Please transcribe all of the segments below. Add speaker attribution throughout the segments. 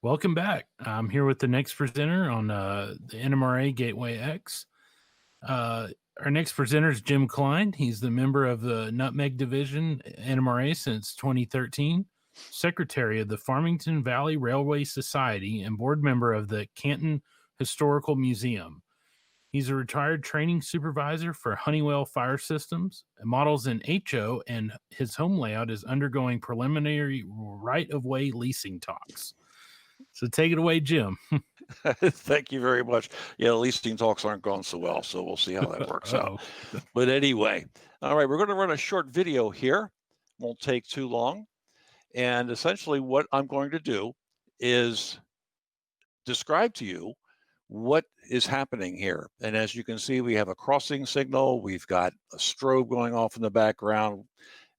Speaker 1: Welcome back. I'm here with the next presenter on the NMRA Gateway X. Our next presenter is Jim Kline. He's the member of the Nutmeg Division NMRA since 2013, secretary of the Farmington Valley Railway Society, and board member of the Canton Historical Museum. He's a retired training supervisor for Honeywell Fire Systems, models in HO, and his home layout is undergoing preliminary right-of-way leasing talks. So take it away, Jim.
Speaker 2: Thank you very much. Yeah, the leasing talks aren't going so well, so we'll see how that works out. But anyway, all right, we're going to run a short video here. Won't take too long. And essentially what I'm going to do is describe to you what is happening here. And as you can see, we have a crossing signal. We've got a strobe going off in the background,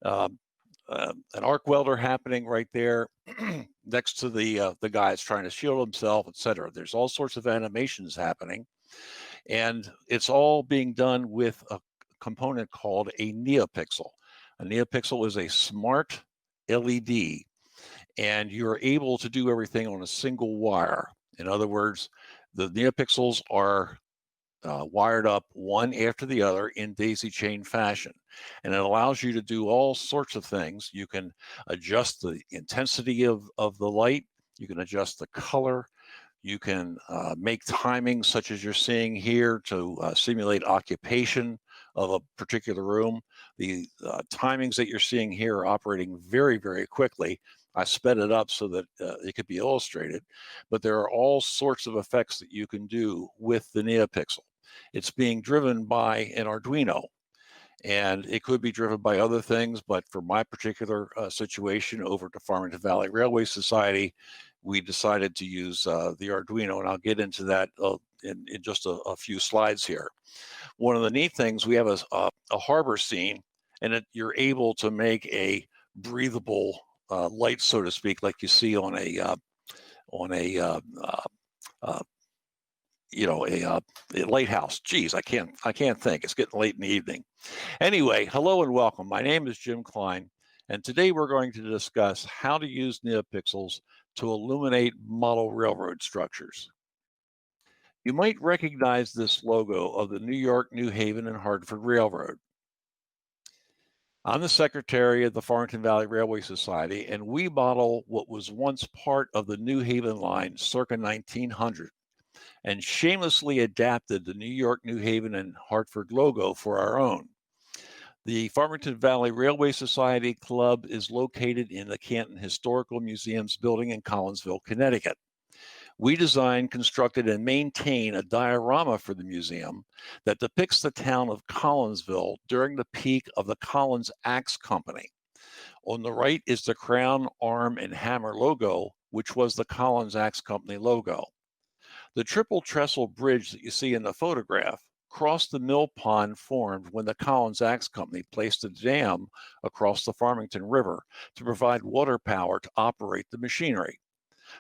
Speaker 2: an arc welder happening right there next to the guy that's trying to shield himself, etc. There's all sorts of animations happening, and it's all being done with a component called a neopixel. A neopixel is a smart LED, and you're able to do everything on a single wire. In other words, the neopixels are wired up one after the other in daisy chain fashion. And it allows you to do all sorts of things. You can adjust the intensity of the light. You can adjust the color. You can make timings such as you're seeing here to simulate occupation of a particular room. The timings that you're seeing here are operating very, very quickly. I sped it up so that it could be illustrated, but there are all sorts of effects that you can do with the neopixel. It's being driven by an Arduino, and it could be driven by other things, but for my particular situation over to Farmington Valley Railway Society, we decided to use the Arduino, and I'll get into that in just a few slides here. One of the neat things, we have a harbor scene, and you're able to make a breathable light, so to speak, like you see on a lighthouse. Geez, I can't think. It's getting late in the evening. Anyway, hello and welcome. My name is Jim Kline, and today we're going to discuss how to use neopixels to illuminate model railroad structures. You might recognize this logo of the New York, New Haven, and Hartford Railroad. I'm the secretary of the Farmington Valley Railway Society, and we model what was once part of the New Haven line circa 1900 and shamelessly adapted the New York, New Haven, and Hartford logo for our own. The Farmington Valley Railway Society Club is located in the Canton Historical Museum's building in Collinsville, Connecticut. We design, constructed, and maintain a diorama for the museum that depicts the town of Collinsville during the peak of the Collins Axe Company. On the right is the crown, arm, and hammer logo, which was the Collins Axe Company logo. The triple trestle bridge that you see in the photograph crossed the mill pond formed when the Collins Axe Company placed a dam across the Farmington River to provide water power to operate the machinery.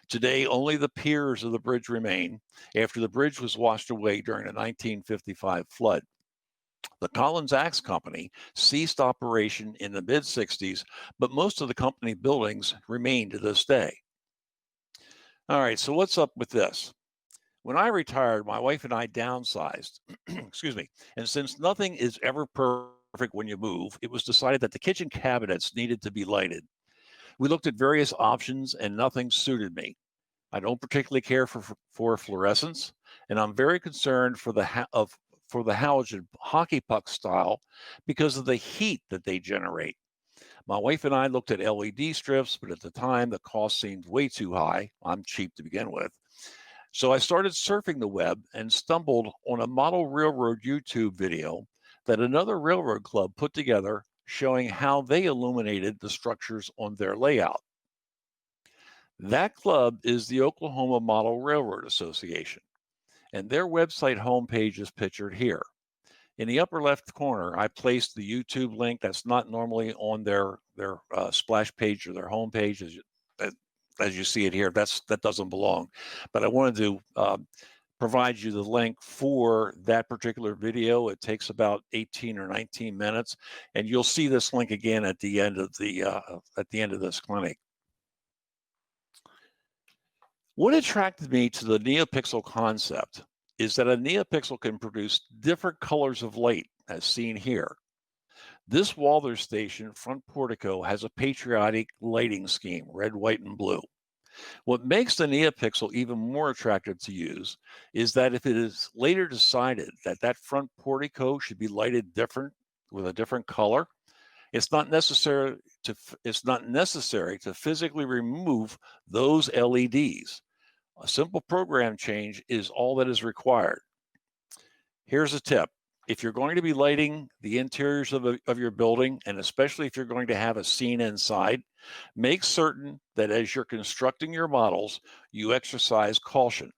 Speaker 2: Today, only the piers of the bridge remain after the bridge was washed away during the 1955 flood. The Collins Axe Company ceased operation in the mid-60s, but most of the company buildings remain to this day. All right, so what's up with this? When I retired, my wife and I downsized, excuse me, and since nothing is ever perfect when you move, it was decided that the kitchen cabinets needed to be lighted. We looked at various options and nothing suited me. I don't particularly care for fluorescence, and I'm very concerned for the halogen hockey puck style because of the heat that they generate. My wife and I looked at LED strips, but at the time the cost seemed way too high. I'm cheap to begin with. So I started surfing the web and stumbled on a model railroad YouTube video that another railroad club put together showing how they illuminated the structures on their layout. That club is the Oklahoma Model Railroad Association, and their website homepage is pictured here. In the upper left corner, I placed the YouTube link that's not normally on their splash page or their homepage, as you see it here. That doesn't belong, but I wanted to provide you the link for that particular video. It takes about 18 or 19 minutes, and you'll see this link again at the end of this clinic. What attracted me to the NeoPixel concept is that a NeoPixel can produce different colors of light, as seen here. This Walther Station front portico has a patriotic lighting scheme, red, white, and blue. What makes the NeoPixel even more attractive to use is that if it is later decided that that front portico should be lighted different with a different color, it's not necessary to physically remove those LEDs. A simple program change is all that is required. Here's a tip. If you're going to be lighting the interiors of your building, and especially if you're going to have a scene inside, make certain that as you're constructing your models, you exercise caution.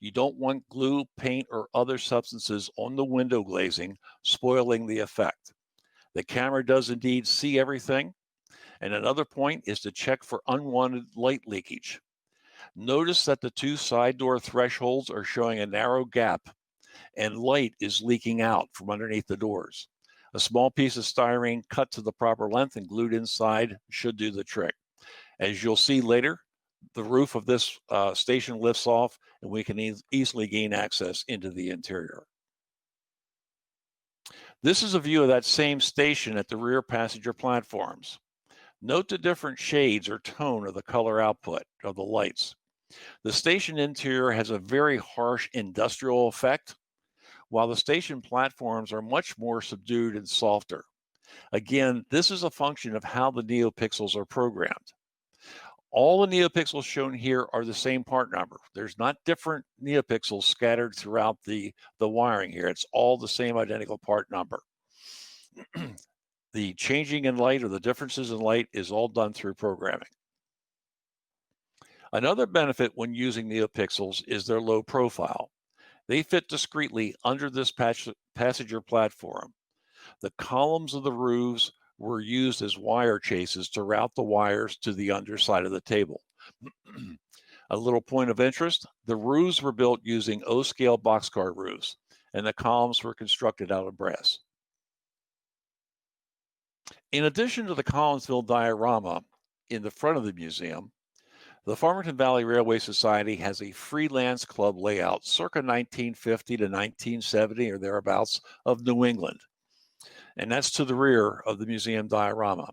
Speaker 2: You don't want glue, paint, or other substances on the window glazing, spoiling the effect. The camera does indeed see everything. And another point is to check for unwanted light leakage. Notice that the two side door thresholds are showing a narrow gap and light is leaking out from underneath the doors. A small piece of styrene cut to the proper length and glued inside should do the trick. As you'll see later, the roof of this station lifts off and we can easily gain access into the interior. This is a view of that same station at the rear passenger platforms. Note the different shades or tone of the color output of the lights. The station interior has a very harsh industrial effect, while the station platforms are much more subdued and softer. Again, this is a function of how the NeoPixels are programmed. All the NeoPixels shown here are the same part number. There's not different NeoPixels scattered throughout the wiring here. It's all the same identical part number. The changing in light or the differences in light is all done through programming. Another benefit when using NeoPixels is their low profile. They fit discreetly under this passenger platform. The columns of the roofs were used as wire chases to route the wires to the underside of the table. A little point of interest, the roofs were built using O-scale boxcar roofs, and the columns were constructed out of brass. In addition to the Collinsville diorama in the front of the museum, the Farmington Valley Railway Society has a freelance club layout circa 1950 to 1970 or thereabouts of New England. And that's to the rear of the museum diorama.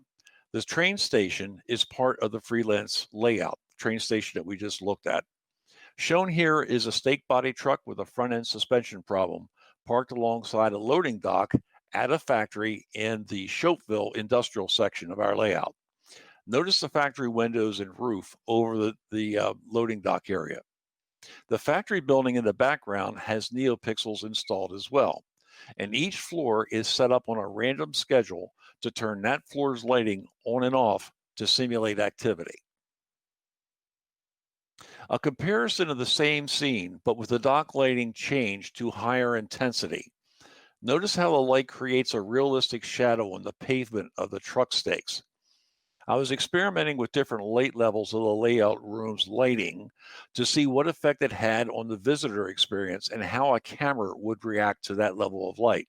Speaker 2: This train station is part of the freelance layout, train station that we just looked at. Shown here is a stake body truck with a front end suspension problem parked alongside a loading dock at a factory in the Shopeville industrial section of our layout. Notice the factory windows and roof over the loading dock area. The factory building in the background has NeoPixels installed as well, and each floor is set up on a random schedule to turn that floor's lighting on and off to simulate activity. A comparison of the same scene, but with the dock lighting changed to higher intensity. Notice how the light creates a realistic shadow on the pavement of the truck stakes. I was experimenting with different light levels of the layout room's lighting to see what effect it had on the visitor experience and how a camera would react to that level of light.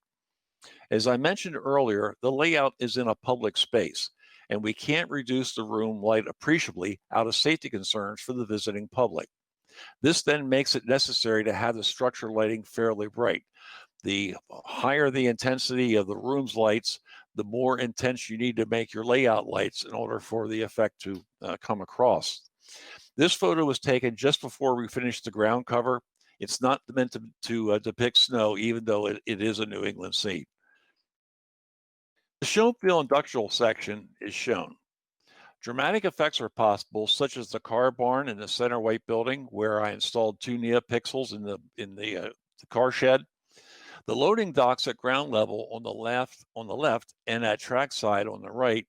Speaker 2: As I mentioned earlier, the layout is in a public space, and we can't reduce the room light appreciably out of safety concerns for the visiting public. This then makes it necessary to have the structure lighting fairly bright. The higher the intensity of the room's lights, the more intense you need to make your layout lights in order for the effect to come across. This photo was taken just before we finished the ground cover. It's not meant to depict snow, even though it is a New England scene. The Shopeville industrial section is shown. Dramatic effects are possible, such as the car barn in the center white building, where I installed 2 NeoPixels in the car shed. The loading docks at ground level on the left and at trackside on the right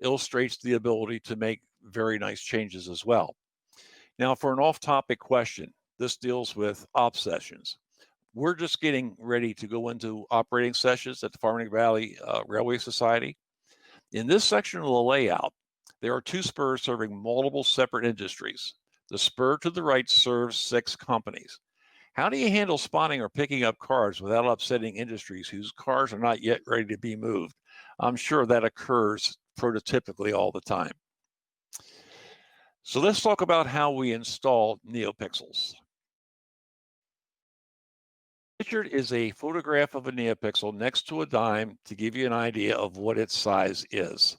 Speaker 2: illustrates the ability to make very nice changes as well. Now, for an off-topic question, this deals with op sessions. We're just getting ready to go into operating sessions at the Farmington Valley Railway Society. In this section of the layout, there are 2 spurs serving multiple separate industries. The spur to the right serves 6 companies. How do you handle spotting or picking up cars without upsetting industries whose cars are not yet ready to be moved? I'm sure that occurs prototypically all the time. So let's talk about how we install NeoPixels. Pictured is a photograph of a NeoPixel next to a dime to give you an idea of what its size is.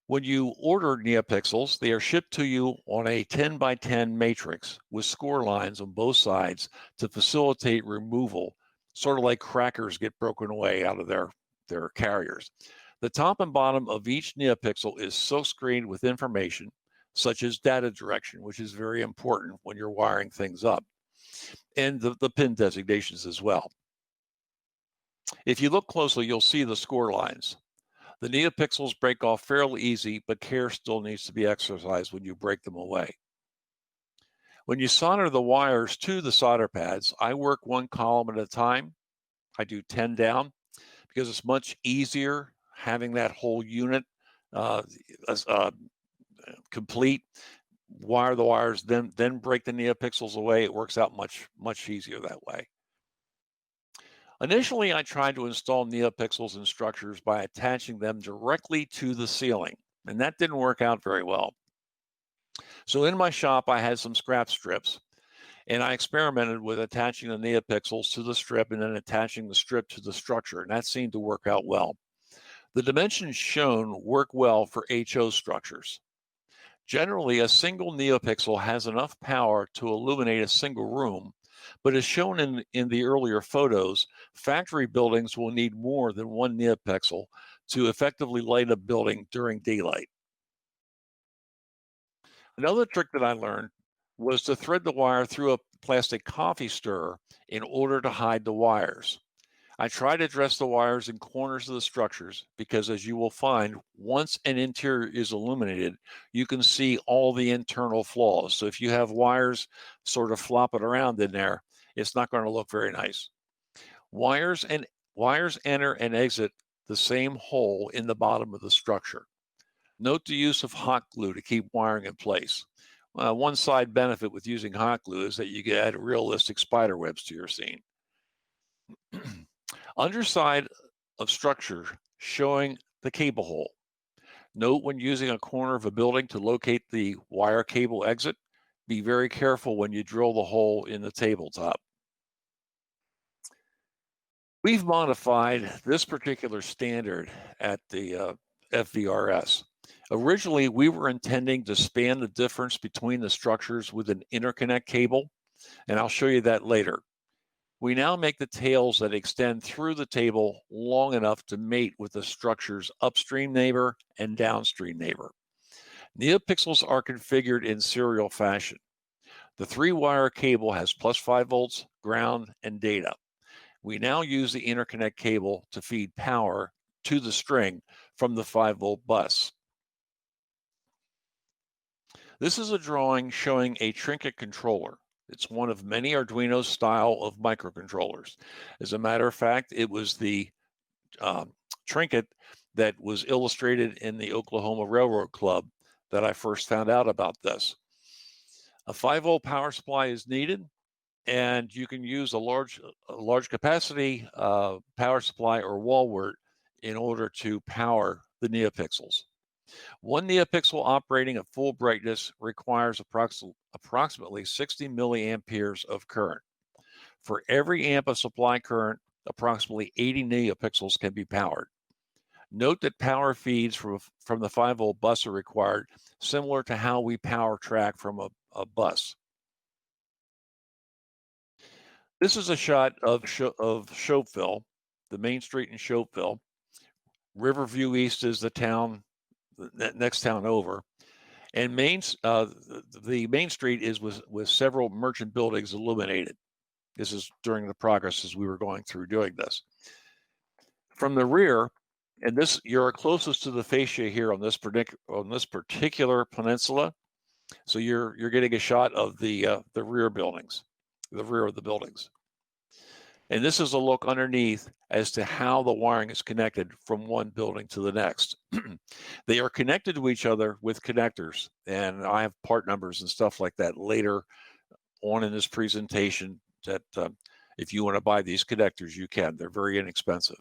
Speaker 2: When you order NeoPixels, they are shipped to you on a 10 by 10 matrix with score lines on both sides to facilitate removal, sort of like crackers get broken away out of their carriers. The top and bottom of each NeoPixel is silk screened with information, such as data direction, which is very important when you're wiring things up, and the pin designations as well. If you look closely, you'll see the score lines. The NeoPixels break off fairly easy, but care still needs to be exercised when you break them away. When you solder the wires to the solder pads, I work one column at a time. I do 10 down because it's much easier having that whole unit complete. Wire the wires, then break the NeoPixels away. It works out much easier that way. Initially, I tried to install NeoPixels in structures by attaching them directly to the ceiling, and that didn't work out very well. So in my shop, I had some scrap strips, and I experimented with attaching the NeoPixels to the strip and then attaching the strip to the structure, and that seemed to work out well. The dimensions shown work well for HO structures. Generally, a single NeoPixel has enough power to illuminate a single room, but as shown in the earlier photos, factory buildings will need more than one NeoPixel to effectively light a building during daylight. Another trick that I learned was to thread the wire through a plastic coffee stirrer in order to hide the wires. I try to dress the wires in corners of the structures because, as you will find, once an interior is illuminated, you can see all the internal flaws. So if you have wires sort of flopping around in there, it's not going to look very nice. Wires enter and exit the same hole in the bottom of the structure. Note the use of hot glue to keep wiring in place. One side benefit with using hot glue is that you can add realistic spider webs to your scene. Underside of structure showing the cable hole. Note when using a corner of a building to locate the wire cable exit, be very careful when you drill the hole in the tabletop. We've modified this particular standard at the FVRS. Originally, we were intending to span the difference between the structures with an interconnect cable, and I'll show you that later. We now make the tails that extend through the table long enough to mate with the structure's upstream neighbor and downstream neighbor. NeoPixels are configured in serial fashion. The 3-wire cable has plus 5 volts, ground, and data. We now use the interconnect cable to feed power to the string from the 5-volt bus. This is a drawing showing a trinket controller. It's one of many Arduino style of microcontrollers. As a matter of fact, it was the trinket that was illustrated in the Oklahoma Railroad Club that I first found out about this. A 5-volt power supply is needed, and you can use a large capacity power supply or wall wart in order to power the NeoPixels. One NeoPixel operating at full brightness requires approximately 60 milliamperes of current. For every amp of supply current, approximately 80 NeoPixels can be powered. Note that power feeds from the 5-volt bus are required, similar to how we power track from a bus. This is a shot of Shopeville, the main street in Shopeville. Riverview East is the town, the next town over. And the main street is with several merchant buildings illuminated. This is during the progress as we were going through doing this. From the rear, and this you're closest to the fascia here on this particular peninsula, so you're getting a shot of the rear buildings, the rear of the buildings. And this is a look underneath as to how the wiring is connected from one building to the next. They are connected to each other with connectors, and I have part numbers and stuff like that later on in this presentation that if you want to buy these connectors, you can. They're very inexpensive.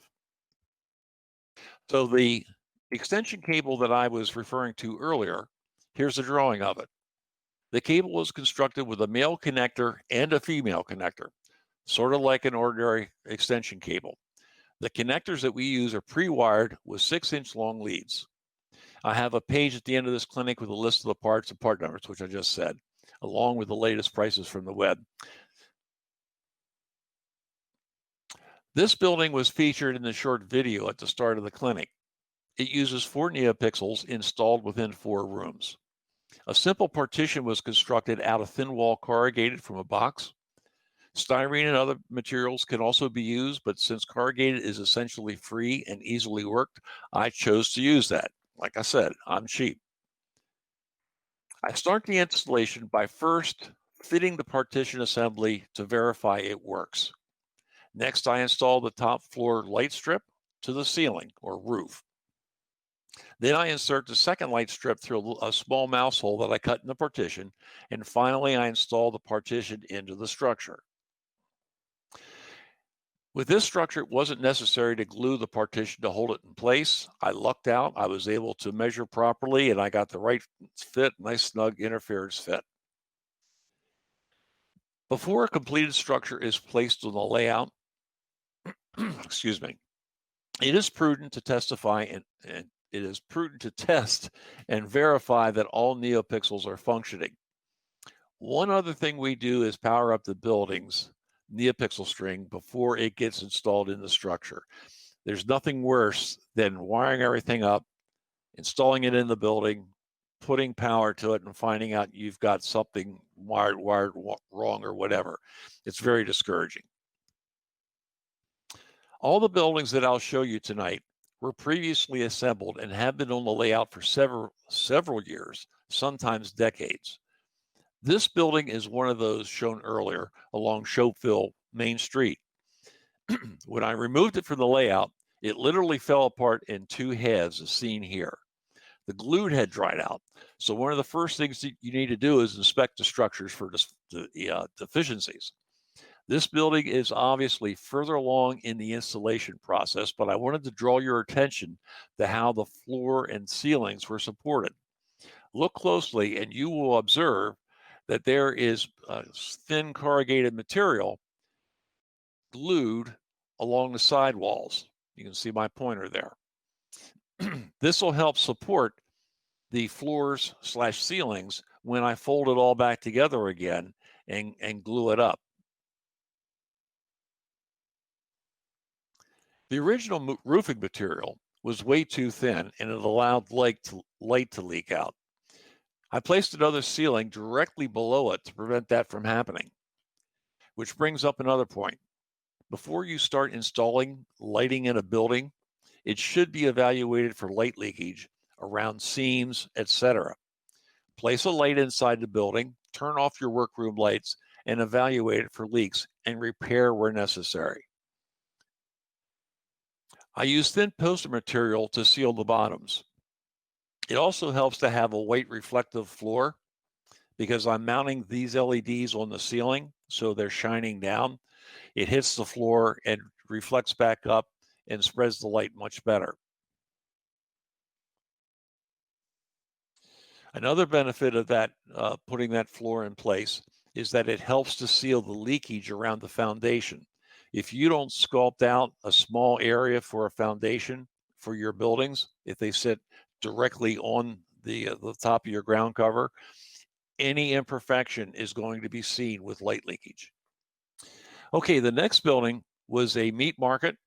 Speaker 2: So the extension cable that I was referring to earlier Here's a drawing of it. The cable was constructed with a male connector and a female connector, sort of like an ordinary extension cable. The connectors that we use are pre-wired with 6-inch long leads. I have a page at the end of this clinic with a list of the parts and part numbers, which I just said, along with the latest prices from the web. This building was featured in the short video at the start of the clinic. It uses 4 neopixels installed within 4 rooms. A simple partition was constructed out of thin wall corrugated from a box. Styrene and other materials can also be used, but since corrugated is essentially free and easily worked, I chose to use that. Like I said, I'm cheap. I start the installation by first fitting the partition assembly to verify it works. Next, I install the top floor light strip to the ceiling or roof. Then I insert the second light strip through a small mouse hole that I cut in the partition. And finally, I install the partition into the structure. With this structure, it wasn't necessary to glue the partition to hold it in place. I lucked out. I was able to measure properly, and I got the right fit, nice snug interference fit. Before a completed structure is placed on the layout, excuse me, it is prudent to testify and it is prudent to test and verify that all neopixels are functioning. One other thing we do is power up the building's neopixel string before it gets installed in the structure. There's nothing worse than wiring everything up, installing it in the building, putting power to it, and finding out you've got something wired wrong or whatever. It's very discouraging. All the buildings that I'll show you tonight were previously assembled and have been on the layout for several years, sometimes decades. This building is one of those shown earlier along Shopeville Main Street. When I removed it from the layout, it literally fell apart in 2 halves, as seen here. The glue had dried out. So one of the first things that you need to do is inspect the structures for deficiencies. This building is obviously further along in the installation process, but I wanted to draw your attention to how the floor and ceilings were supported. Look closely and you will observe that there is thin corrugated material glued along the side walls. You can see my pointer there. This will help support the floors / ceilings when I fold it all back together again and glue it up. The original roofing material was way too thin and it allowed light to leak out. I placed another ceiling directly below it to prevent that from happening. Which brings up another point. Before you start installing lighting in a building, it should be evaluated for light leakage around seams, etc. Place a light inside the building, turn off your workroom lights, and evaluate it for leaks and repair where necessary. I use thin poster material to seal the bottoms. It also helps to have a white reflective floor because I'm mounting these LEDs on the ceiling, so they're shining down. It hits the floor and reflects back up and spreads the light much better. Another benefit of that, putting that floor in place, is that it helps to seal the leakage around the foundation. If you don't sculpt out a small area for a foundation for your buildings, if they sit directly on the top of your ground cover, any imperfection is going to be seen with light leakage. Okay, the next building was a meat market,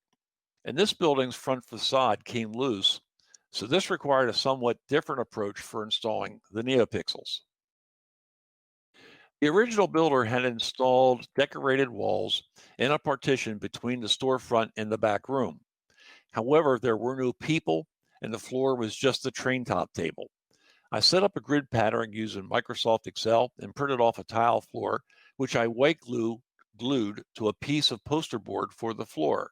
Speaker 2: and this building's front facade came loose, so this required a somewhat different approach for installing the neopixels. The original builder had installed decorated walls and a partition between the storefront and the back room. However, there were no people and the floor was just a train top table. I set up a grid pattern using Microsoft Excel and printed off a tile floor, which I white glued to a piece of poster board for the floor.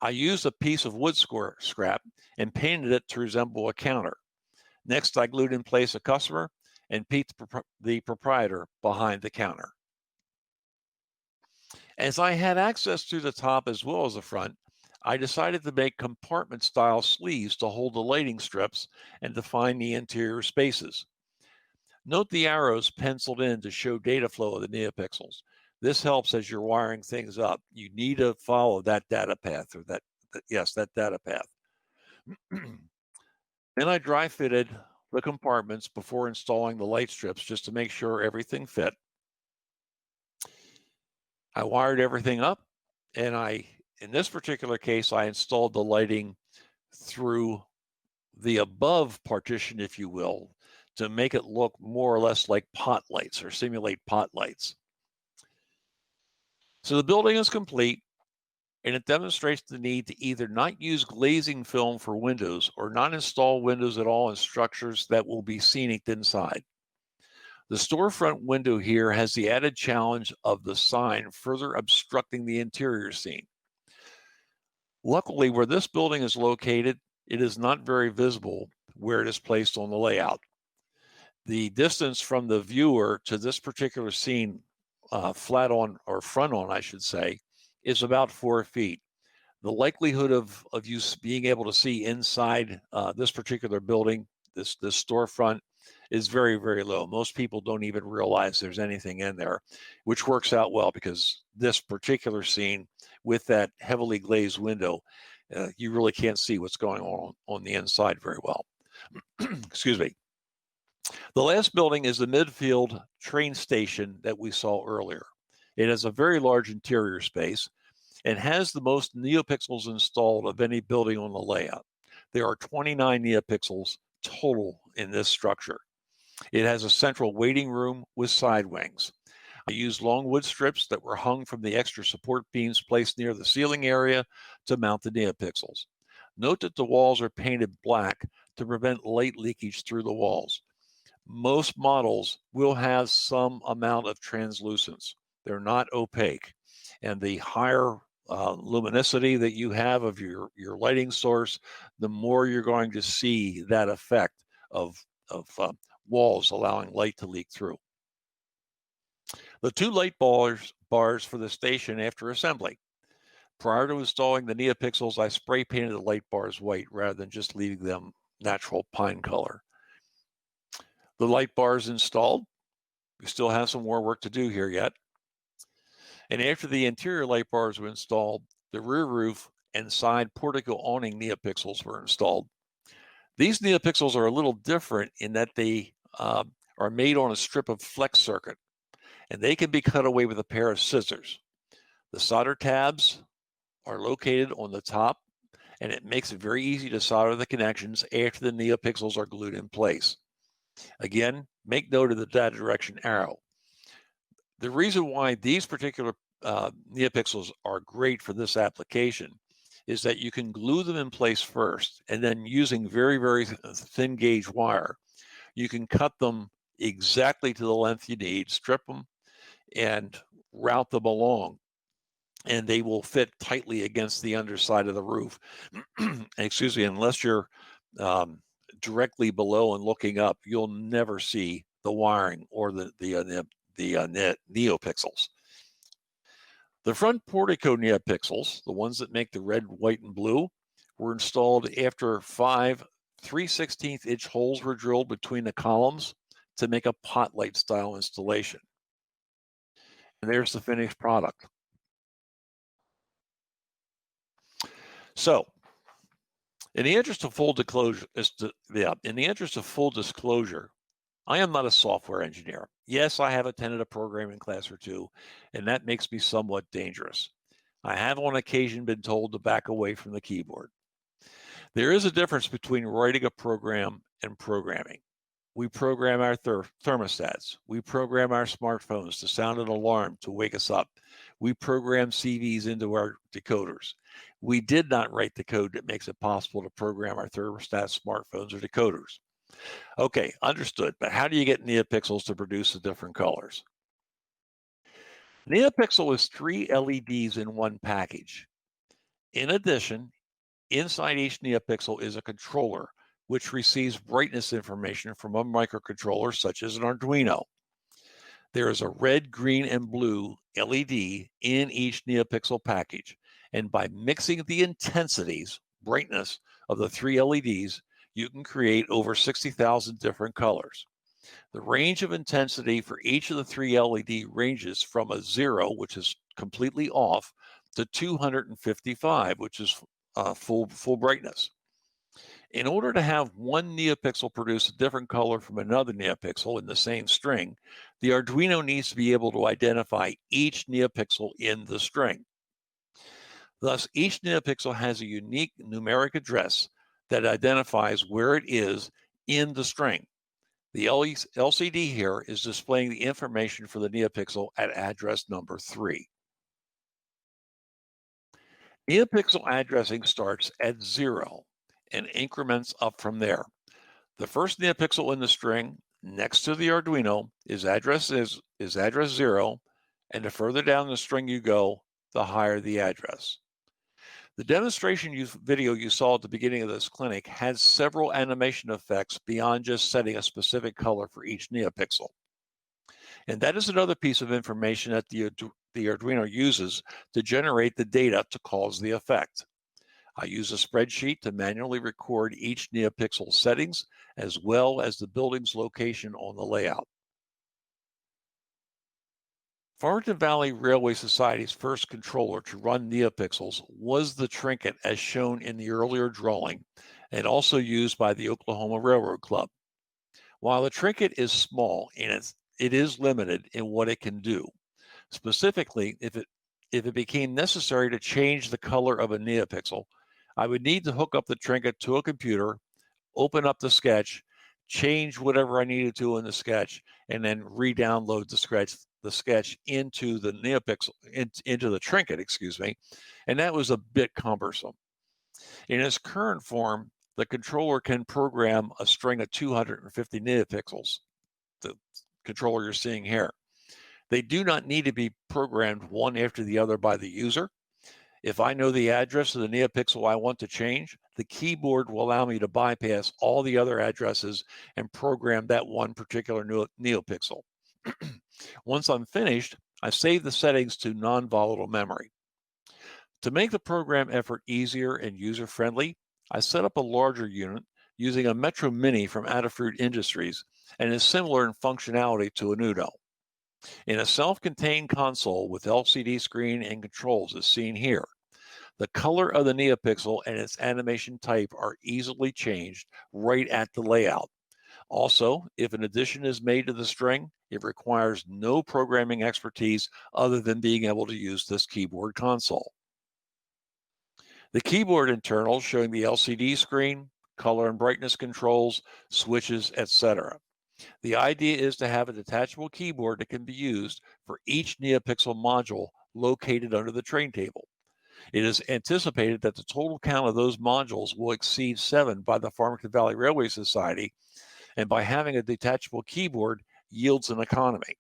Speaker 2: I used a piece of wood scrap and painted it to resemble a counter. Next, I glued in place a customer and Pete, the proprietor, behind the counter. As I had access to the top as well as the front, I decided to make compartment-style sleeves to hold the lighting strips and define the interior spaces. Note the arrows penciled in to show data flow of the neopixels. This helps as you're wiring things up. You need to follow that data path, or that data path. Then I dry fitted the compartments before installing the light strips just to make sure everything fit. I wired everything up, and in this particular case, I installed the lighting through the above partition, if you will, to make it look more or less like pot lights, or simulate pot lights. So the building is complete, and it demonstrates the need to either not use glazing film for windows or not install windows at all in structures that will be scenic inside. The storefront window here has the added challenge of the sign further obstructing the interior scene. Luckily, where this building is located, it is not very visible where it is placed on the layout. The distance from the viewer to this particular scene, flat on, or front on, I should say, is about 4 feet. The likelihood of you being able to see inside this particular building, this storefront, is very, very low. Most people don't even realize there's anything in there, which works out well because this particular scene with that heavily glazed window, you really can't see what's going on the inside very well. Excuse me. The last building is the Midfield train station that we saw earlier. It has a very large interior space and has the most neopixels installed of any building on the layout. There are 29 neopixels total in this structure. It has a central waiting room with side wings. I used long wood strips that were hung from the extra support beams placed near the ceiling area to mount the neopixels. Note that the walls are painted black to prevent light leakage through the walls. Most models will have some amount of translucence. They're not opaque. And the higher luminosity that you have of your lighting source, the more you're going to see that effect of walls allowing light to leak through. The two light bars for the station after assembly. Prior to installing the neopixels, I spray painted the light bars white rather than just leaving them natural pine color. The light bars installed. We still have some more work to do here yet. And after the interior light bars were installed, the rear roof and side portico awning neopixels were installed. These neopixels are a little different in that they are made on a strip of flex circuit, and they can be cut away with a pair of scissors. The solder tabs are located on the top, and it makes it very easy to solder the connections after the neopixels are glued in place. Again, make note of the data direction arrow. The reason why these particular neopixels are great for this application is that you can glue them in place first, and then using very, very thin gauge wire, you can cut them exactly to the length you need, strip them, and route them along, and they will fit tightly against the underside of the roof. Excuse me, unless you're directly below and looking up, you'll never see the wiring or the neopixels. The front portico neopixels, the ones that make the red, white, and blue, were installed after 5 3/16-inch holes were drilled between the columns to make a pot light style installation. And there's the finished product. So, in the interest of full disclosure, I am not a software engineer. Yes, I have attended a programming class or two, and that makes me somewhat dangerous. I have on occasion been told to back away from the keyboard. There is a difference between writing a program and programming. We program our thermostats. We program our smartphones to sound an alarm to wake us up. We program CVs into our decoders. We did not write the code that makes it possible to program our thermostats, smartphones, or decoders. Okay, understood. But how do you get neopixels to produce the different colors? Neopixel is 3 LEDs in one package. In addition, inside each neopixel is a controller, which receives brightness information from a microcontroller such as an Arduino. There is a red, green, and blue LED in each neopixel package, and by mixing the intensities, brightness, of the 3 LEDs, you can create over 60,000 different colors. The range of intensity for each of the 3 LED ranges from a 0, which is completely off, to 255, which is full brightness. In order to have one neopixel produce a different color from another neopixel in the same string, the Arduino needs to be able to identify each neopixel in the string. Thus, each neopixel has a unique numeric address that identifies where it is in the string. The LCD here is displaying the information for the neopixel at address number 3. Neopixel addressing starts at 0 and increments up from there. The first neopixel in the string next to the Arduino is address 0, and the further down the string you go, the higher the address. The demonstration video you saw at the beginning of this clinic has several animation effects beyond just setting a specific color for each neopixel. And that is another piece of information that the Arduino uses to generate the data to cause the effect. I use a spreadsheet to manually record each neopixel settings as well as the building's location on the layout. Farmington Valley Railway Society's first controller to run neopixels was the Trinket as shown in the earlier drawing and also used by the Oklahoma Railroad Club. While the Trinket is small and it is limited in what it can do, specifically if it became necessary to change the color of a neopixel, I would need to hook up the Trinket to a computer, open up the sketch, change whatever I needed to in the sketch, and then re-download the sketch into the neopixel, into the Trinket, and that was a bit cumbersome. In its current form, the controller can program a string of 250 neopixels, the controller you're seeing here. They do not need to be programmed one after the other by the user. If I know the address of the neopixel I want to change, the keyboard will allow me to bypass all the other addresses and program that one particular neopixel. Once I'm finished, I save the settings to non-volatile memory. To make the program effort easier and user-friendly, I set up a larger unit using a Metro Mini from Adafruit Industries and is similar in functionality to a Nudo. In a self-contained console with LCD screen and controls as seen here, the color of the neopixel and its animation type are easily changed right at the layout. Also, if an addition is made to the string, it requires no programming expertise other than being able to use this keyboard console. The keyboard internals showing the LCD screen, color and brightness controls, switches, etc. The idea is to have a detachable keyboard that can be used for each neopixel module located under the train table. It is anticipated that the total count of those modules will exceed 7 by the Farmington Valley Railway Society, and by having a detachable keyboard yields an economy.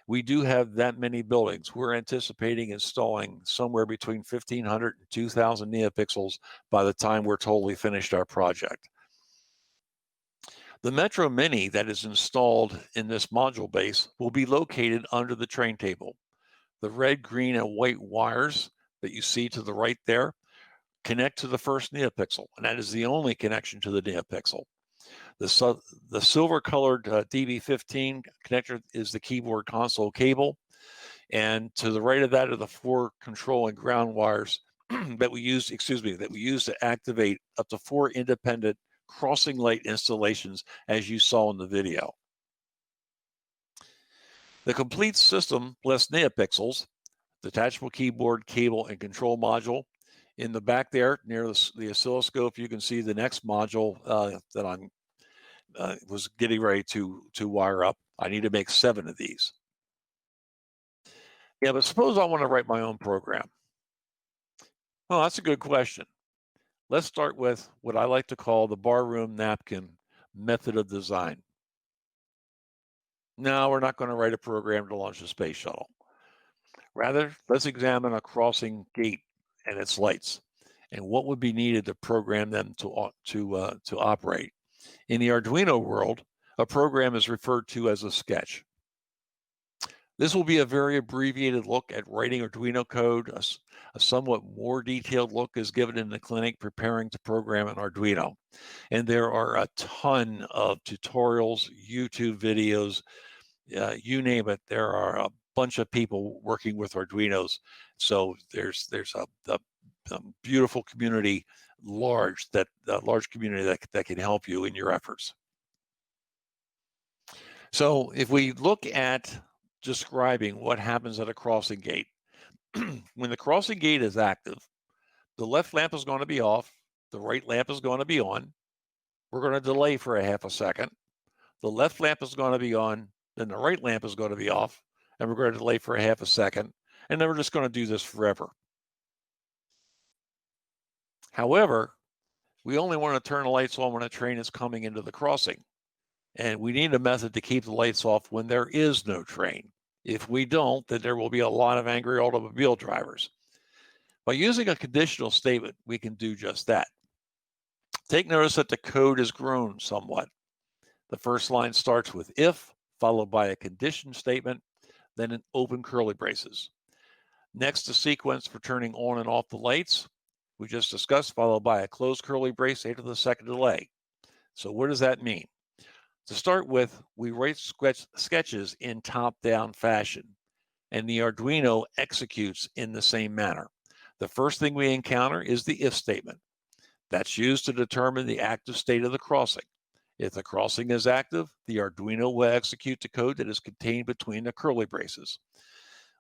Speaker 2: We do have that many buildings. We're anticipating installing somewhere between 1,500 and 2,000 neopixels by the time we're totally finished our project. The Metro Mini that is installed in this module base will be located under the train table. The red, green, and white wires that you see to the right there connect to the first neopixel, and that is the only connection to the neopixel. The silver-colored DB15 connector is the keyboard console cable, and to the right of that are the 4 control and ground wires that we use to activate up to 4 independent crossing light installations, as you saw in the video. The complete system lists neopixels, detachable keyboard, cable, and control module. In the back there, near the oscilloscope, you can see the next module that I'm was getting ready to wire up. I need to make 7 of these. Yeah, but suppose I want to write my own program. Well, that's a good question. Let's start with what I like to call the barroom napkin method of design. No, we're not going to write a program to launch a space shuttle. Rather, let's examine a crossing gate and its lights and what would be needed to program them to operate. In the Arduino world, a program is referred to as a sketch. This will be a very abbreviated look at writing Arduino code. A somewhat more detailed look is given in the clinic preparing to program an Arduino. And there are a ton of tutorials, YouTube videos, you name it. There are a bunch of people working with Arduinos. So there's a beautiful community, large community that can help you in your efforts. So if we look at describing what happens at a crossing gate, when the crossing gate is active, the left lamp is going to be off, the right lamp is going to be on. We're going to delay for a half a second. The left lamp is going to be on, then the right lamp is going to be off, and we're going to delay for a half a second, and then we're just going to do this forever. However, we only want to turn the lights on when a train is coming into the crossing, and we need a method to keep the lights off when there is no train. If we don't, then there will be a lot of angry automobile drivers. By using a conditional statement, we can do just that. Take notice that the code has grown somewhat. The first line starts with if, followed by a condition statement, then an open curly braces. Next, the sequence for turning on and off the lights, we just discussed, followed by a closed curly brace after the second delay. So what does that mean? To start with, we write sketches in top-down fashion, and the Arduino executes in the same manner. The first thing we encounter is the if statement. That's used to determine the active state of the crossing. If the crossing is active, the Arduino will execute the code that is contained between the curly braces.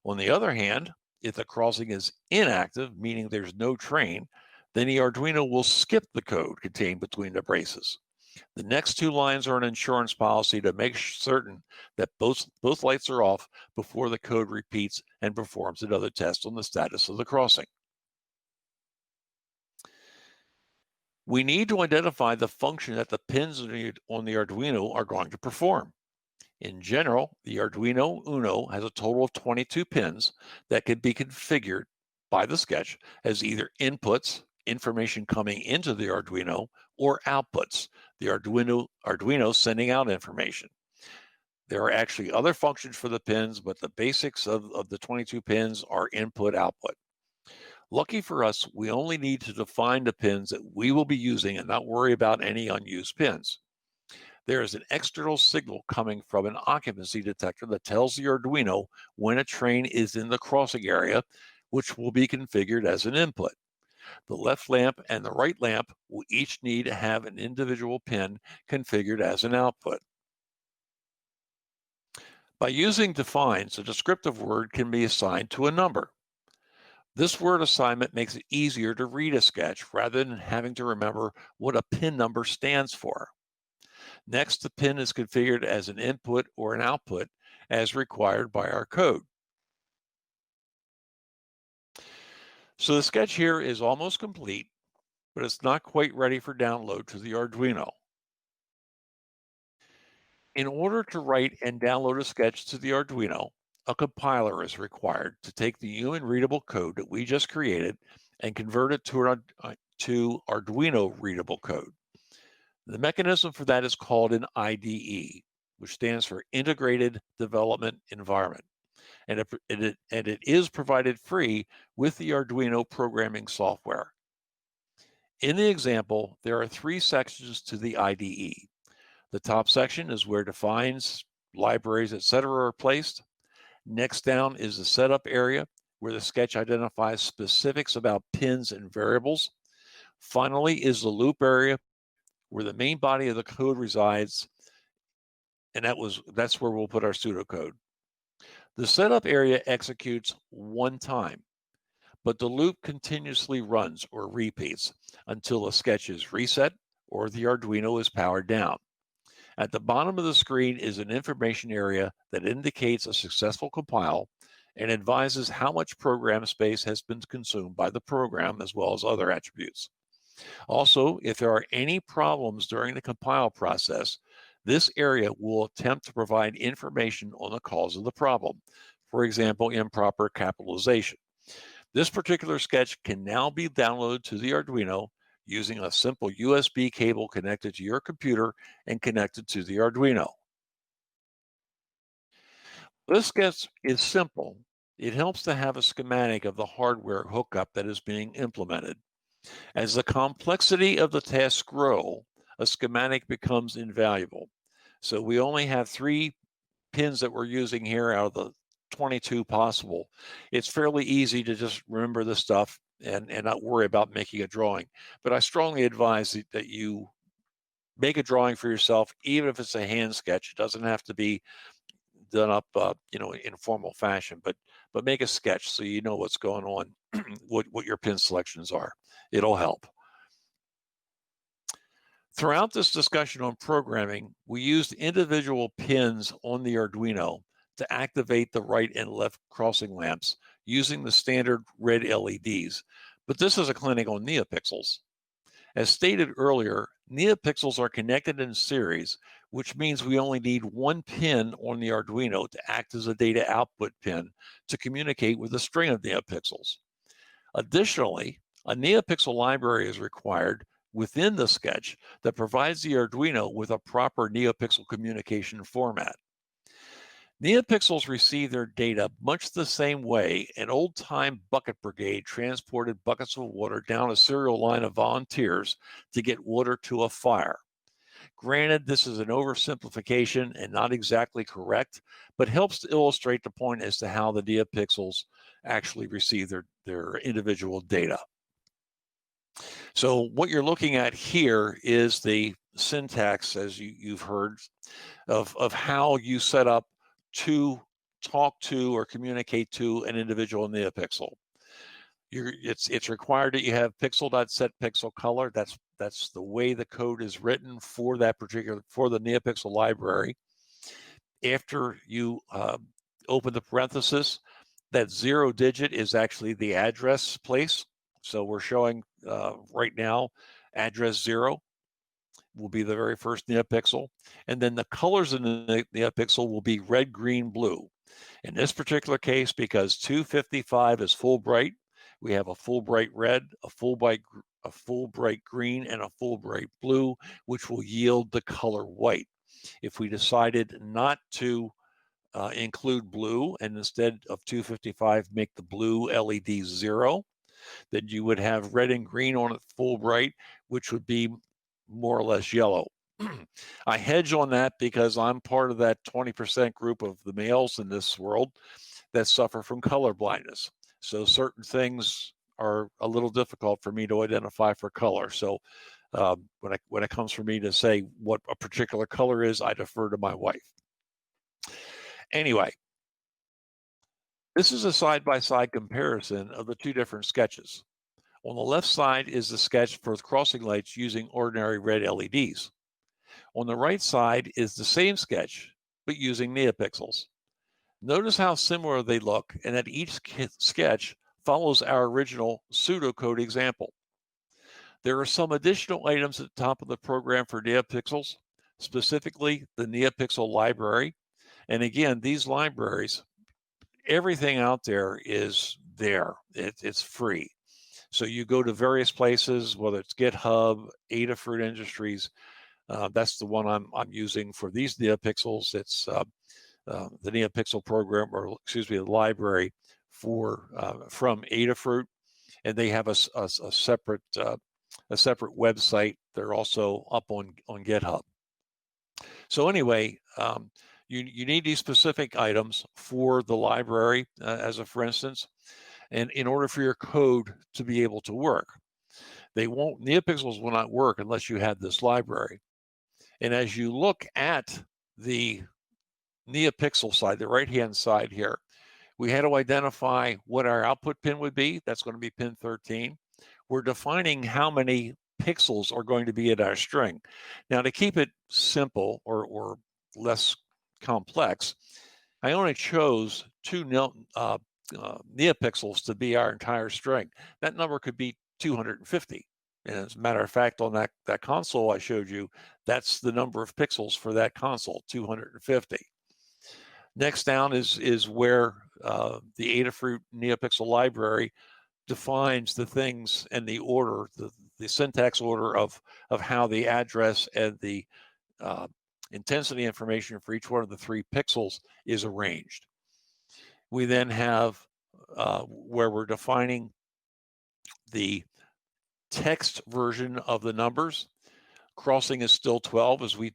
Speaker 2: On the other hand, if the crossing is inactive, meaning there's no train, then the Arduino will skip the code contained between the braces. The next two lines are an insurance policy to make certain that both lights are off before the code repeats and performs another test on the status of the crossing. We need to identify the function that the pins on the Arduino are going to perform. In general, the Arduino Uno has a total of 22 pins that can be configured by the sketch as either inputs, information coming into the Arduino, or outputs, the Arduino sending out information. There are actually other functions for the pins, but the basics of the 22 pins are input, output. Lucky for us, we only need to define the pins that we will be using and not worry about any unused pins. There is an external signal coming from an occupancy detector that tells the Arduino when a train is in the crossing area, which will be configured as an input. The left lamp and the right lamp will each need to have an individual pin configured as an output. By using defines, a descriptive word can be assigned to a number. This word assignment makes it easier to read a sketch rather than having to remember what a pin number stands for. Next, the pin is configured as an input or an output as required by our code. So the sketch here is almost complete, but it's not quite ready for download to the Arduino. In order to write and download a sketch to the Arduino, a compiler is required to take the human readable code that we just created and convert it to Arduino readable code. The mechanism for that is called an IDE, which stands for Integrated Development Environment. And it is provided free with the Arduino programming software. In the example, there are 3 sections to the IDE. The top section is where defines, libraries, etc. are placed. Next down is the setup area, where the sketch identifies specifics about pins and variables. Finally is the loop area, where the main body of the code resides, and that's where we'll put our pseudocode. The setup area executes one time, but the loop continuously runs or repeats until a sketch is reset or the Arduino is powered down. At the bottom of the screen is an information area that indicates a successful compile and advises how much program space has been consumed by the program, as well as other attributes. Also, if there are any problems during the compile process, this area will attempt to provide information on the cause of the problem. For example, improper capitalization. This particular sketch can now be downloaded to the Arduino using a simple USB cable connected to your computer and connected to the Arduino. This sketch is simple. It helps to have a schematic of the hardware hookup that is being implemented. As the complexity of the tasks grow, a schematic becomes invaluable. So we only have 3 pins that we're using here out of the 22 possible. It's fairly easy to just remember this stuff and not worry about making a drawing. But I strongly advise that you make a drawing for yourself, even if it's a hand sketch. It doesn't have to be done up, in formal fashion, but make a sketch so you know what's going on, what your pin selections are. It'll help. Throughout this discussion on programming, we used individual pins on the Arduino to activate the right and left crossing lamps using the standard red LEDs, but this is a clinic on NeoPixels. As stated earlier, NeoPixels are connected in series, which means we only need one pin on the Arduino to act as a data output pin to communicate with a string of NeoPixels. Additionally, a NeoPixel library is required within the sketch that provides the Arduino with a proper NeoPixel communication format. NeoPixels receive their data much the same way an old-time bucket brigade transported buckets of water down a serial line of volunteers to get water to a fire. Granted, this is an oversimplification and not exactly correct, but helps to illustrate the point as to how the NeoPixels actually receive their individual data. So what you're looking at here is the syntax, as you've heard, of how you set up to talk to or communicate to an individual NeoPixel. It's required that you have pixel.setPixelColor. That's the way the code is written for the NeoPixel library. After you open the parenthesis, that 0 digit is actually the address place. So we're showing right now address 0 will be the very first NeoPixel. And then the colors in the NeoPixel will be red, green, blue. In this particular case, because 255 is full bright, we have a full bright red, a full bright green, and a full bright blue, which will yield the color white. If we decided not to include blue and instead of 255 make the blue LED 0, then you would have red and green on it full bright, which would be more or less yellow. I hedge on that because I'm part of that 20% group of the males in this world that suffer from color blindness. So certain things are a little difficult for me to identify for color. So when it comes for me to say what a particular color is, I defer to my wife. Anyway, this is a side-by-side comparison of the two different sketches. On the left side is the sketch for the crossing lights using ordinary red LEDs. On the right side is the same sketch, but using NeoPixels. Notice how similar they look and that each sketch follows our original pseudocode example. There are some additional items at the top of the program for NeoPixels, specifically the NeoPixel library. And again, these libraries, everything out there is there. It's free. So you go to various places, whether it's GitHub, Adafruit Industries. That's the one I'm using for these NeoPixels. It's the NeoPixel program, or excuse me, the library from Adafruit, and they have a separate website. They're also up on GitHub. So anyway, you need these specific items for the library, as a for instance, and in order for your code to be able to work. NeoPixels will not work unless you have this library. And as you look at the NeoPixel side, the right-hand side here, we had to identify what our output pin would be. That's going to be pin 13. We're defining how many pixels are going to be in our string. Now, to keep it simple or less complex, I only chose 2 NeoPixels to be our entire string. That number could be 250. And as a matter of fact, on that console I showed you, that's the number of pixels for that console, 250. Next down is where the Adafruit NeoPixel library defines the things and the order, the syntax order of how the address and the intensity information for each one of the 3 pixels is arranged. We then have where we're defining the text version of the numbers. Crossing is still 12, as we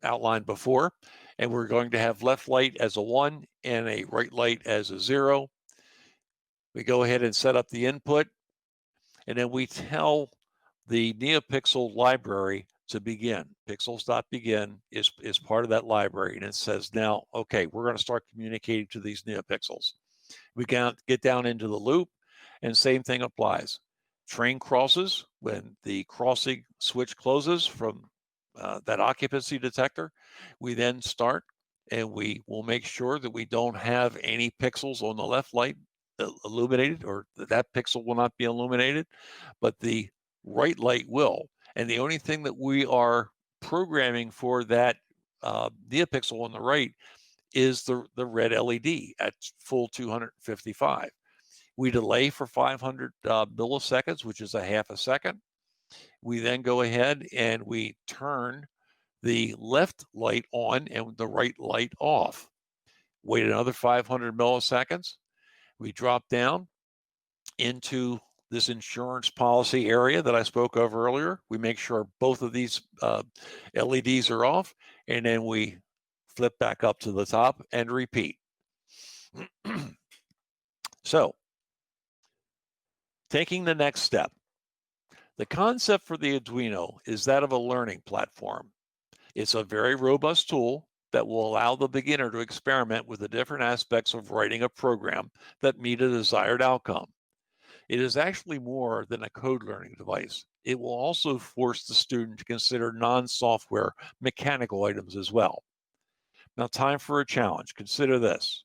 Speaker 2: outlined before, and we're going to have left light as a 1 and a right light as a 0. We go ahead and set up the input, and then we tell the NeoPixel library to begin. Pixels.begin is part of that library, and it says, now, okay, we're going to start communicating to these NeoPixels. We can get down into the loop, and same thing applies. Train crosses, when the crossing switch closes from that occupancy detector, we then start, and we will make sure that we don't have any pixels on the left light illuminated, or that pixel will not be illuminated, but the right light will. And the only thing that we are programming for that NeoPixel on the right is the red LED at full 255. We delay for 500 milliseconds, which is a half a second. We then go ahead and we turn the left light on and the right light off. Wait another 500 milliseconds. We drop down into this insurance policy area that I spoke of earlier. We make sure both of these LEDs are off, and then we flip back up to the top and repeat. So, taking the next step. The concept for the Arduino is that of a learning platform. It's a very robust tool that will allow the beginner to experiment with the different aspects of writing a program that meet a desired outcome. It is actually more than a code learning device. It will also force the student to consider non-software mechanical items as well. Now, time for a challenge. Consider this.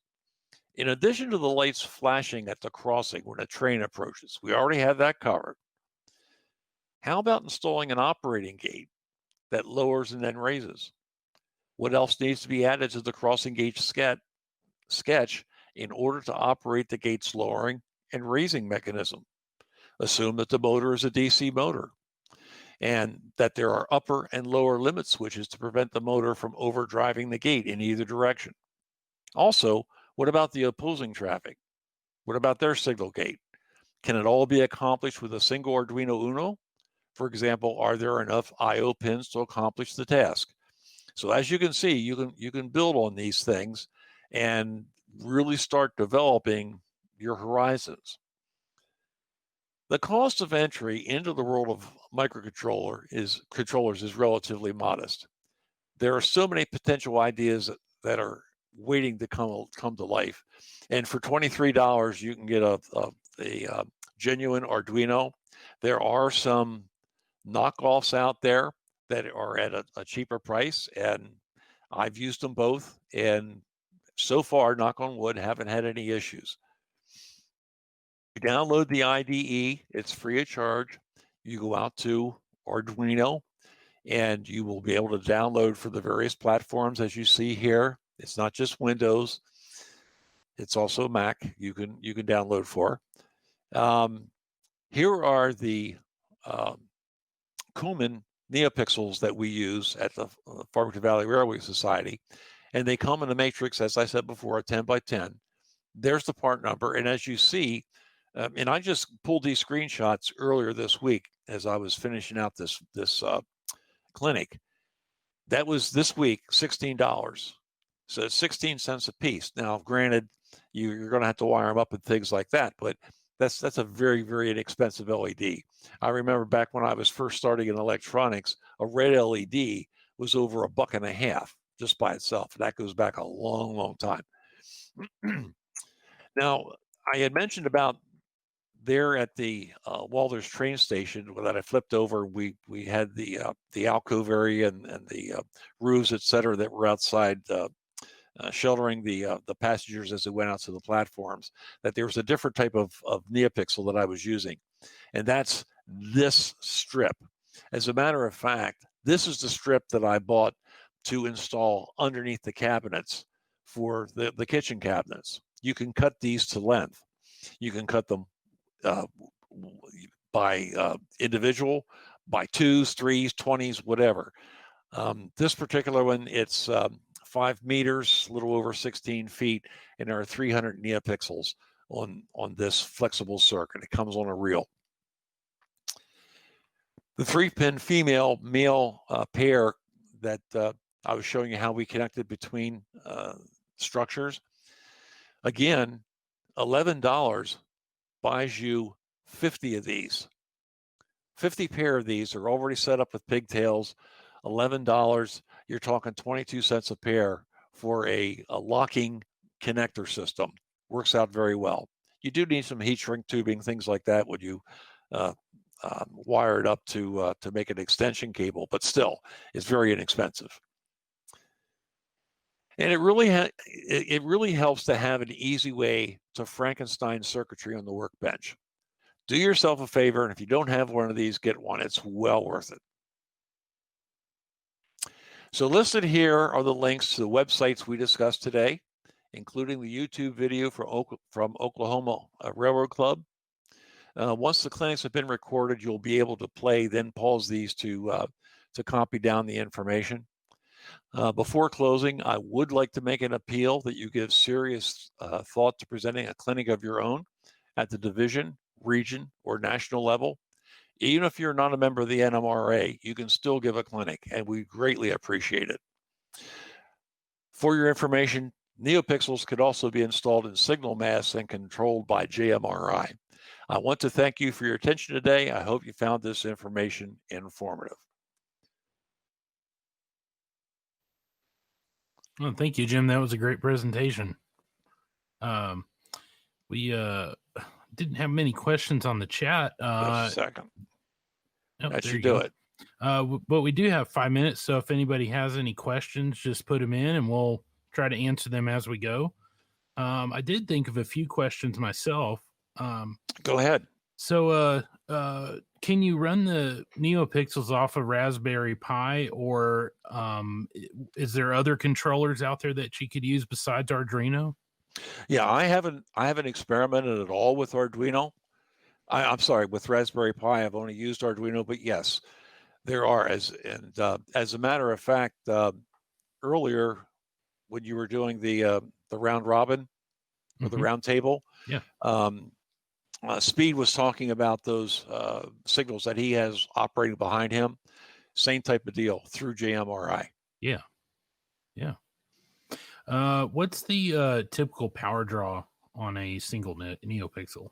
Speaker 2: In addition to the lights flashing at the crossing when a train approaches, we already have that covered. How about installing an operating gate that lowers and then raises? What else needs to be added to the crossing gate sketch in order to operate the gate's lowering and raising mechanism? Assume that the motor is a DC motor and that there are upper and lower limit switches to prevent the motor from overdriving the gate in either direction. Also, what about the opposing traffic? What about their signal gate? Can it all be accomplished with a single Arduino Uno? For example, are there enough I/O pins to accomplish the task? So as you can see, you can build on these things and really start developing your horizons. The cost of entry into the world of controllers is relatively modest. There are so many potential ideas that are waiting to come to life, and for $23, you can get a genuine Arduino. There are some knockoffs out there that are at a cheaper price, and I've used them both, and so far, knock on wood, haven't had any issues. You download the IDE, it's free of charge. You go out to Arduino, and you will be able to download for the various platforms as you see here. It's not just Windows, it's also Mac you can download for. Here are the Kuhlmann NeoPixels that we use at the Farmington Valley Railway Society, and they come in a matrix, as I said before, a 10 by 10. There's the part number, and as you see, and I just pulled these screenshots earlier this week as I was finishing out this clinic. That was this week, $16. So it's 16 cents a piece. Now, granted, you're going to have to wire them up and things like that, but that's a very, very inexpensive LED. I remember back when I was first starting in electronics, a red LED was over $1.50 just by itself. That goes back a long, long time. Now, I had mentioned about there at the Walters train station that I flipped over. We had the alcove area and the roofs, et cetera, that were outside sheltering the passengers as they went out to the platforms. That there was a different type of NeoPixel that I was using, and that's this strip. As a matter of fact, this is the strip that I bought to install underneath the cabinets for the kitchen cabinets. You can cut these to length. You can cut them by individual, by 2s, 3s, 20s, whatever. This particular one, it's 5 meters, a little over 16 feet, and there are 300 neopixels on this flexible circuit. It comes on a reel. The 3-pin female-male pair that I was showing you how we connected between structures. Again, $11 buys you 50 of these. 50 pair of these are already set up with pigtails. $11, you're talking 22 cents a pair for a locking connector system. Works out very well. You do need some heat shrink tubing, things like that, when you wire it up to make an extension cable, but still, it's very inexpensive. And it really helps to have an easy way to Frankenstein circuitry on the workbench. Do yourself a favor, and if you don't have one of these, get one. It's well worth it. So listed here are the links to the websites we discussed today, including the YouTube video from Oklahoma Railroad Club. Once the clinics have been recorded, you'll be able to then pause these to copy down the information. Before closing, I would like to make an appeal that you give serious thought to presenting a clinic of your own at the division, region, or national level. Even if you're not a member of the NMRA, you can still give a clinic, and we greatly appreciate it. For your information, NeoPixels could also be installed in signal masts and controlled by JMRI. I want to thank you for your attention today. I hope you found this information informative.
Speaker 1: Well, thank you, Jim. That was a great presentation. We didn't have many questions on the chat.
Speaker 2: Just a second.
Speaker 1: Oh,
Speaker 2: that should do it.
Speaker 1: But we do have 5 minutes, so if anybody has any questions, just put them in, and we'll try to answer them as we go. I did think of a few questions myself.
Speaker 2: Go ahead.
Speaker 1: So, can you run the NeoPixels off of Raspberry Pi, or is there other controllers out there that you could use besides Arduino?
Speaker 2: Yeah, I haven't experimented at all with Arduino. I'm sorry, with Raspberry Pi. I've only used Arduino, but yes, there are. As a matter of fact, earlier when you were doing the round robin or the round table,
Speaker 1: yeah.
Speaker 2: Speed was talking about those signals that he has operating behind him. Same type of deal through JMRI.
Speaker 1: Yeah. What's the typical power draw on a single NeoPixel?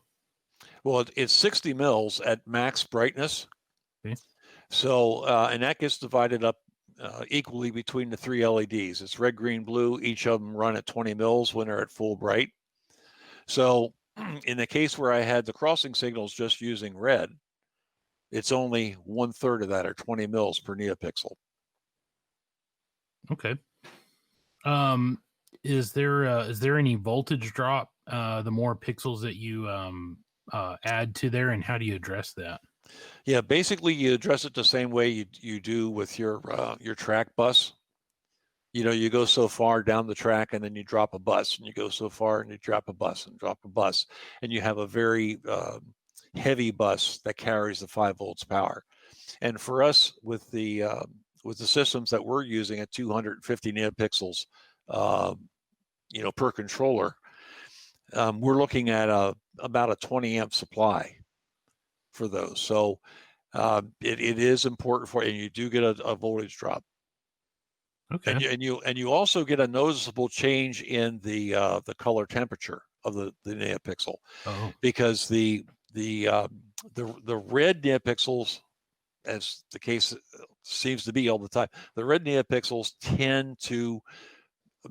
Speaker 2: Well, it's 60 mils at max brightness.
Speaker 1: Okay.
Speaker 2: So, and that gets divided up equally between the 3 LEDs. It's red, green, blue. Each of them run at 20 mils when they're at full bright. So in the case where I had the crossing signals just using red, it's only 1/3 of that, or 20 mils per neopixel.
Speaker 1: Okay. Is there any voltage drop the more pixels that you add to there, and how do you address that?
Speaker 2: Yeah, basically you address it the same way you do with your track bus. You know, you go so far down the track, and then you drop a bus, and you go so far, and you drop a bus, and drop a bus, and you have a very heavy bus that carries the 5 volts power. And for us, with the systems that we're using at 250 neopixels, per controller, we're looking at about a 20 amp supply for those. So it is important for you, and you do get a voltage drop.
Speaker 1: Okay.
Speaker 2: And you also get a noticeable change in the color temperature of the neopixel, because the red neopixels, as the case seems to be all the time, the red neopixels tend to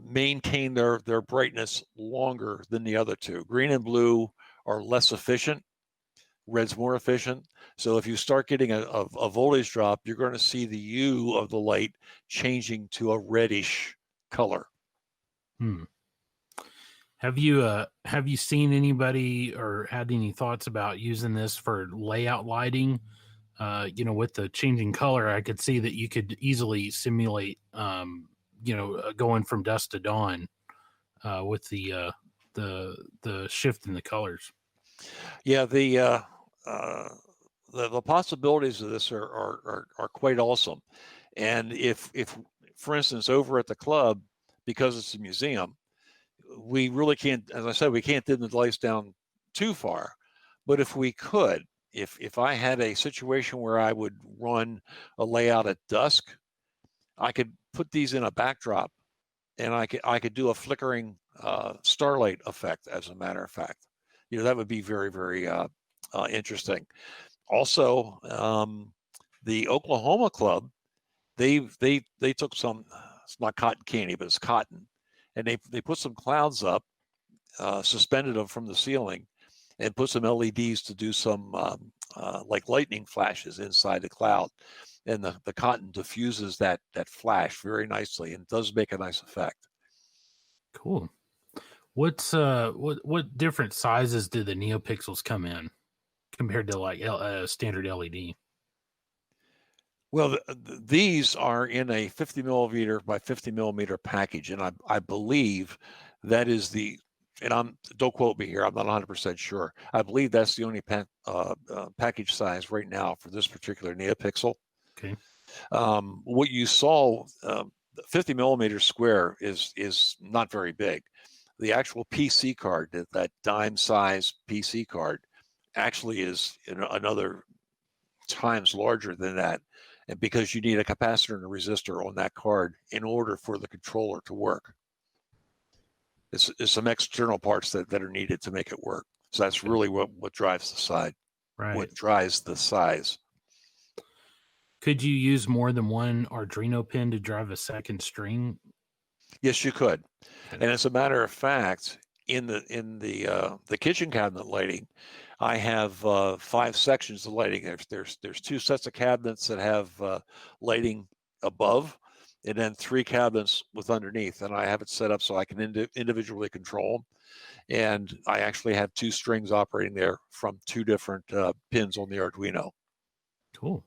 Speaker 2: maintain their brightness longer than the other two. Green and blue are less efficient. Red's more efficient. So if you start getting a voltage drop, you're going to see the hue of the light changing to a reddish color.
Speaker 1: Have you seen anybody or had any thoughts about using this for layout lighting? With the changing color, I could see that you could easily simulate, going from dusk to dawn with the shift in the colors.
Speaker 2: Yeah, the possibilities of this are quite awesome. And if for instance, over at the club, because it's a museum, we really can't, as I said, we can't dim the lights down too far. But if we could, if I had a situation where I would run a layout at dusk, I could put these in a backdrop, and I could do a flickering starlight effect. As a matter of fact, that would be very, very interesting. Also, the Oklahoma Club, they took some, it's not cotton candy, but it's cotton, and they put some clouds up, suspended them from the ceiling, and put some LEDs to do some like lightning flashes inside the cloud, and the cotton diffuses that flash very nicely and does make a nice effect.
Speaker 1: Cool. What's what different sizes do the NeoPixels come in compared to like standard LED?
Speaker 2: Well, these are in a 50 millimeter by 50 millimeter package, and I believe that is the, and don't quote me here, I'm not 100% sure. I believe that's the only package size right now for this particular NeoPixel.
Speaker 1: Okay.
Speaker 2: What you saw, 50 millimeter square is not very big. The actual PC card, that dime size PC card, actually is another times larger than that, and because you need a capacitor and a resistor on that card in order for the controller to work. It's some external parts that are needed to make it work. So that's really what drives the side.
Speaker 1: Right.
Speaker 2: What drives the size.
Speaker 1: Could you use more than one Arduino pin to drive a second string?
Speaker 2: Yes, you could. Okay. And as a matter of fact, in the kitchen cabinet lighting, I have 5 sections of lighting. There's 2 sets of cabinets that have lighting above, and then 3 cabinets with underneath. And I have it set up so I can individually control them. And I actually have 2 strings operating there from 2 different pins on the Arduino.
Speaker 1: Cool.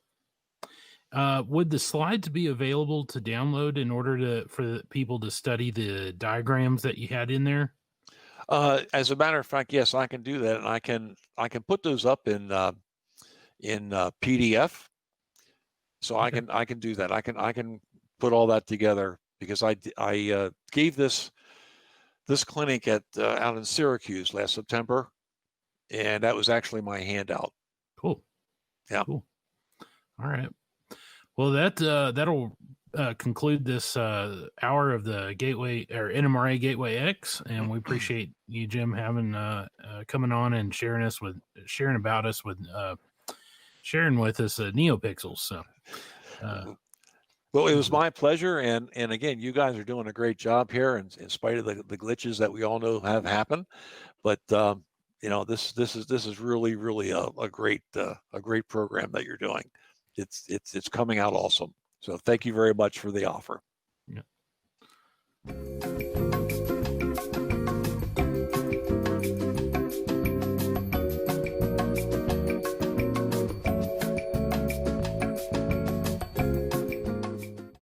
Speaker 1: Would the slides be available to download in order for people to study the diagrams that you had in there?
Speaker 2: As a matter of fact, yes, I can do that, and I can put those up in PDF. So okay. I can do that. I can put all that together, because I gave this clinic at out in Syracuse last September, and that was actually my handout.
Speaker 1: Cool.
Speaker 2: Yeah.
Speaker 1: Cool. All right. Well, that'll conclude this hour of the Gateway or NMRA Gateway X, and we appreciate you, Jim, having coming on and sharing with us NeoPixels. So,
Speaker 2: well, it was my pleasure, and again, you guys are doing a great job here, in spite of the glitches that we all know have happened. But this is really a great program that you're doing. It's coming out awesome. So thank you very much for the offer.
Speaker 1: Yeah.